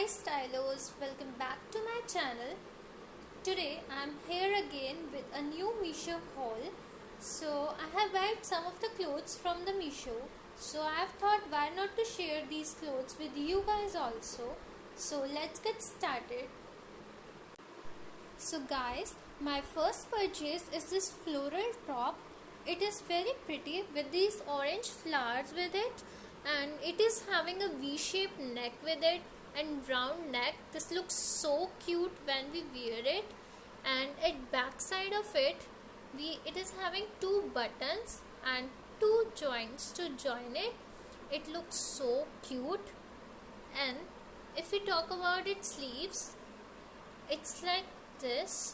Hi stylos, welcome back to my channel. Today I am here again with a new Meesho haul. So I have bought some of the clothes from the Meesho. So I have thought why not to share these clothes with you guys also. So let's get started. So guys, my first purchase is this floral top. It is very pretty with these orange flowers with it, and it is having a V-shaped neck with it and round neck. This looks so cute when we wear it, and at back side of it it is having two buttons and two joints to join it. It looks so cute. And if we talk about its sleeves, it's like this.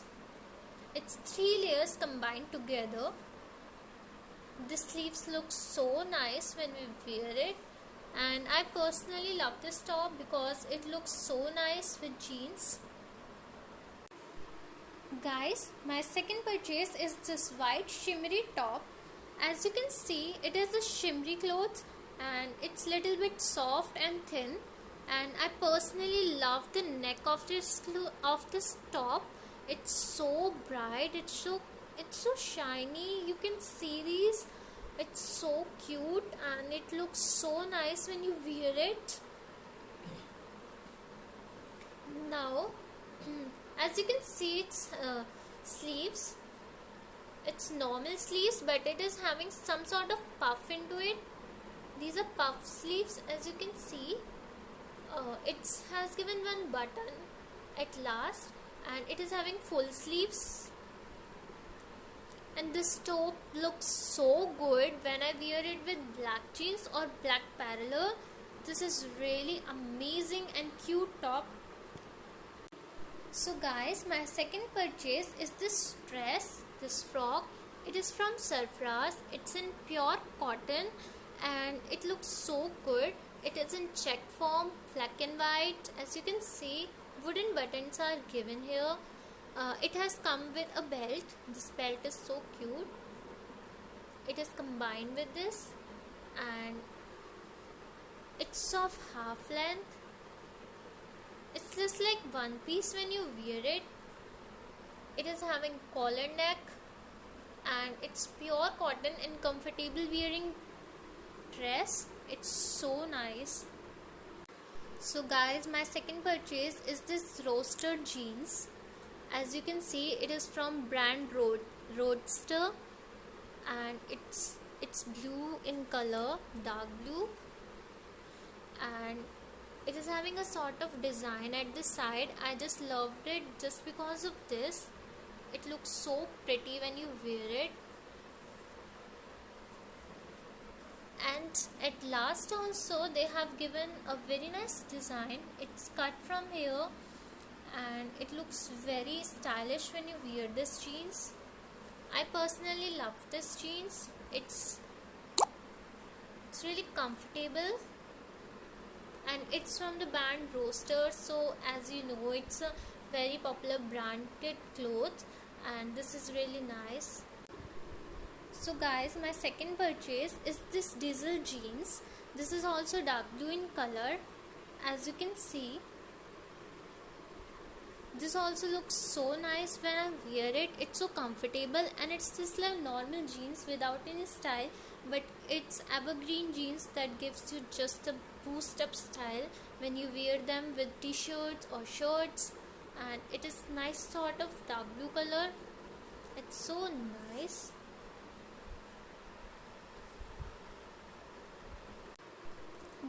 It's 3 layers combined together. The sleeves look so nice when we wear it, and I personally love this top because it looks so nice with jeans. Guys, my second purchase is this white shimmery top. As you can see, it is a shimmery cloth and it's little bit soft and thin, and I personally love the neck of this top. It's so bright, it's so shiny. You can see these. It's so cute and it looks so nice when you wear it. Now as you can see, its sleeves, it's normal sleeves, but it is having some sort of puff into it. These are puff sleeves. As you can see, it has given one button at last, and it is having full sleeves. And this top looks so good when I wear it with black jeans or black parallel. This is really amazing and cute top. So guys, my second purchase is this dress, this frock. It is from Sarfaraz. It's in pure cotton and it looks so good. It is in check form, black and white. As you can see, wooden buttons are given here. It has come with a belt. This belt is so cute. It is combined with this, and it's of half length. It's just like one piece when you wear it. It is having collar neck and it's pure cotton and comfortable wearing dress. It's so nice. So guys, my second purchase is this roasted jeans. As you can see, it is from brand Roadster, and it's blue in color, dark blue, and it is having a sort of design at the side. I just loved it just because of this. It looks so pretty when you wear it. And at last also, they have given a very nice design. It's cut from here and it looks very stylish when you wear this jeans. I personally love this jeans. It's really comfortable, and it's from the brand Roaster. So as you know, it's a very popular branded cloth, and this is really nice. So guys, my second purchase is this diesel jeans. This is also dark blue in color. As you can see, this also looks so nice when I wear it. It's so comfortable, and it's just like normal jeans without any style, but it's evergreen jeans that gives you just a boost up style when you wear them with t-shirts or shirts. And it is nice sort of dark blue color. It's so nice.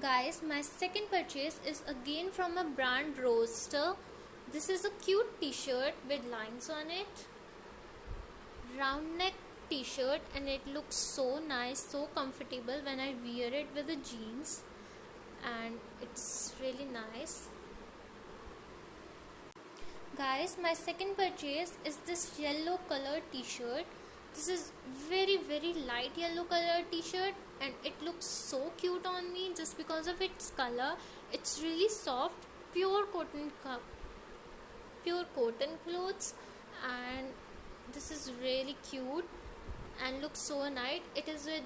Guys, my second purchase is again from a brand Roadster. This is a cute t-shirt with lines on it, round neck t-shirt, and it looks so nice, so comfortable when I wear it with the jeans, and it's really nice. Guys, my second purchase is this yellow color t-shirt. This is very light yellow color t-shirt, and it looks so cute on me just because of its color. It's really soft, pure cotton clothes, and this is really cute and looks so nice. It is with